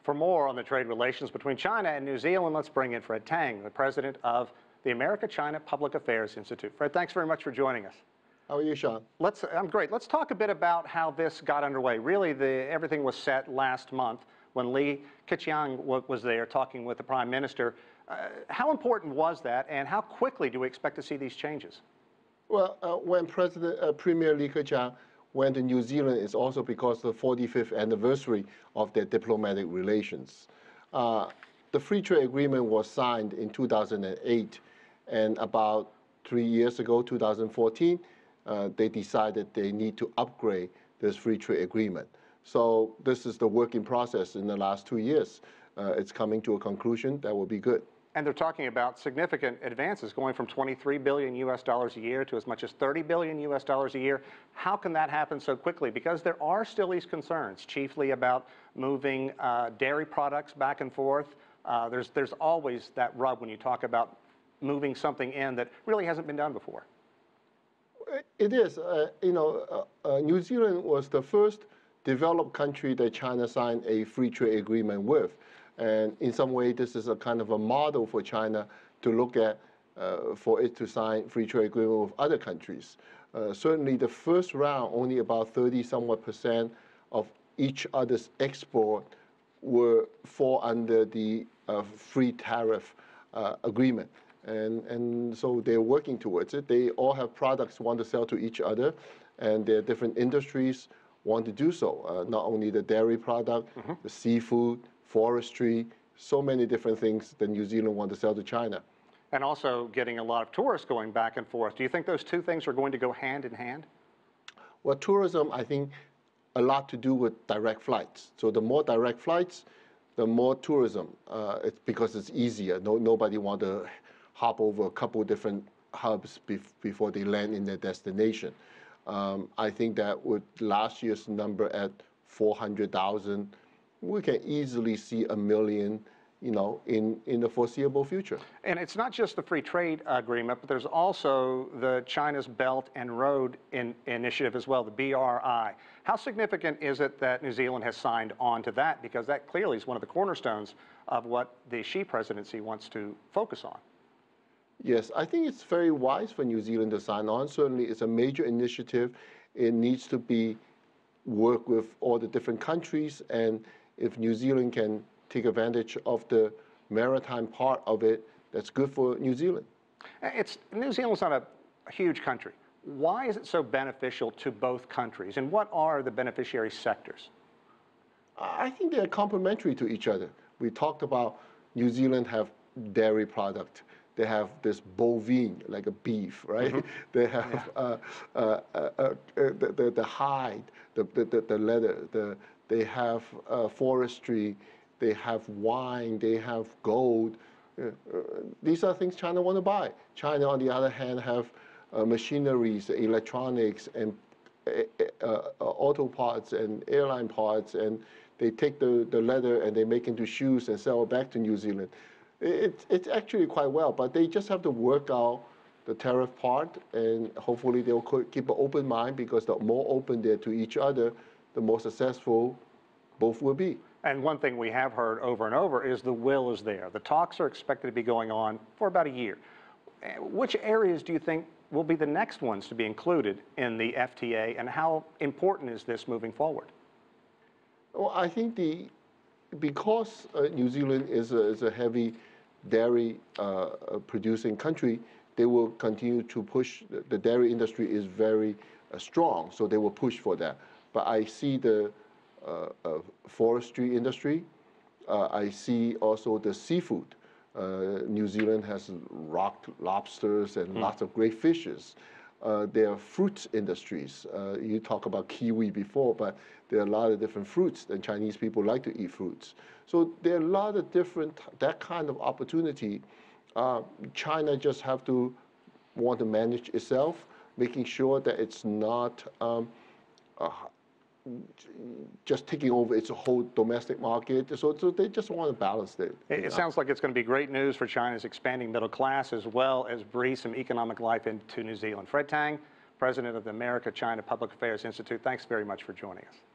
For more on the trade relations between China and New Zealand, let's bring in Fred Teng, the president of the America-China Public Affairs Institute. Fred, thanks very much for joining us. How are you, Sean? I'm great. Let's talk a bit about how this got underway. Really, everything was set last month when Li Keqiang was there talking with the Prime Minister. How important was that, and how quickly do we expect to see these changes? Well, when Premier Li Keqiang went to New Zealand, it's also because of the 45th anniversary of their diplomatic relations. The free trade agreement was signed in 2008, and about 3 years ago, 2014, they decided they need to upgrade this free trade agreement. So this is the work in process in the last 2 years. It's coming to a conclusion that will be good. And they're talking about significant advances, going from 23 billion US dollars a year to as much as 30 billion US dollars a year. How can that happen so quickly? Because there are still these concerns, chiefly about moving dairy products back and forth. There's always that rub when you talk about moving something in that really hasn't been done before. It is. New Zealand was the first developed country that China signed a free trade agreement with. And in some way, this is a kind of a model for China to look at for it to sign free trade agreement with other countries. Certainly, the first round, only about 30-somewhat% of each other's export fall under the free tariff agreement. And so they're working towards it. They all have products want to sell to each other, and their different industries want to do so. Not only the dairy product, the seafood, forestry, so many different things that New Zealand want to sell to China. And also getting a lot of tourists going back and forth. Do you think those two things are going to go hand in hand? Well, tourism, I think, a lot to do with direct flights. So the more direct flights, the more tourism. It's because it's easier. Nobody want to hop over a couple of different hubs before they land in their destination. I think that with last year's number at 400,000, we can easily see 1 million, in the foreseeable future. And it's not just the free trade agreement, but there's also the China's Belt and Road Initiative as well, the BRI. How significant is it that New Zealand has signed on to that? Because that clearly is one of the cornerstones of what the Xi presidency wants to focus on. Yes, I think it's very wise for New Zealand to sign on. Certainly, it's a major initiative. It needs to be work with all the different countries, and if New Zealand can take advantage of the maritime part of it, that's good for New Zealand. New Zealand's not a huge country. Why is it so beneficial to both countries, and what are the beneficiary sectors? I think they're complementary to each other. We talked about New Zealand have dairy product. They have this bovine, like a beef, right? They have the hide, the leather, they have forestry, they have wine, they have gold. These are things China want to buy. China, on the other hand, have machineries, electronics, and auto parts and airline parts, and they take the leather and they make into shoes and sell it back to New Zealand. It's actually quite well, but they just have to work out the tariff part, and hopefully they'll keep an open mind, because the more open they're to each other, the more successful both will be. And one thing we have heard over and over is the will is there. The talks are expected to be going on for about a year. Which areas do you think will be the next ones to be included in the FTA, and how important is this moving forward? Well, I think because New Zealand is a heavy dairy producing country, they will continue to push. The dairy industry is very strong, so they will push for that. But I see the forestry industry. I see also the seafood. New Zealand has rock lobsters and lots of great fishes. There are fruits industries. You talk about kiwi before, but there are a lot of different fruits, and Chinese people like to eat fruits. So there are a lot of different, that kind of opportunity. China just have to want to manage itself, making sure that it's not just taking over its whole domestic market. So they just want to balance it. It sounds like it's going to be great news for China's expanding middle class, as well as breathe some economic life into New Zealand. Fred Teng, president of the America-China Public Affairs Institute, thanks very much for joining us.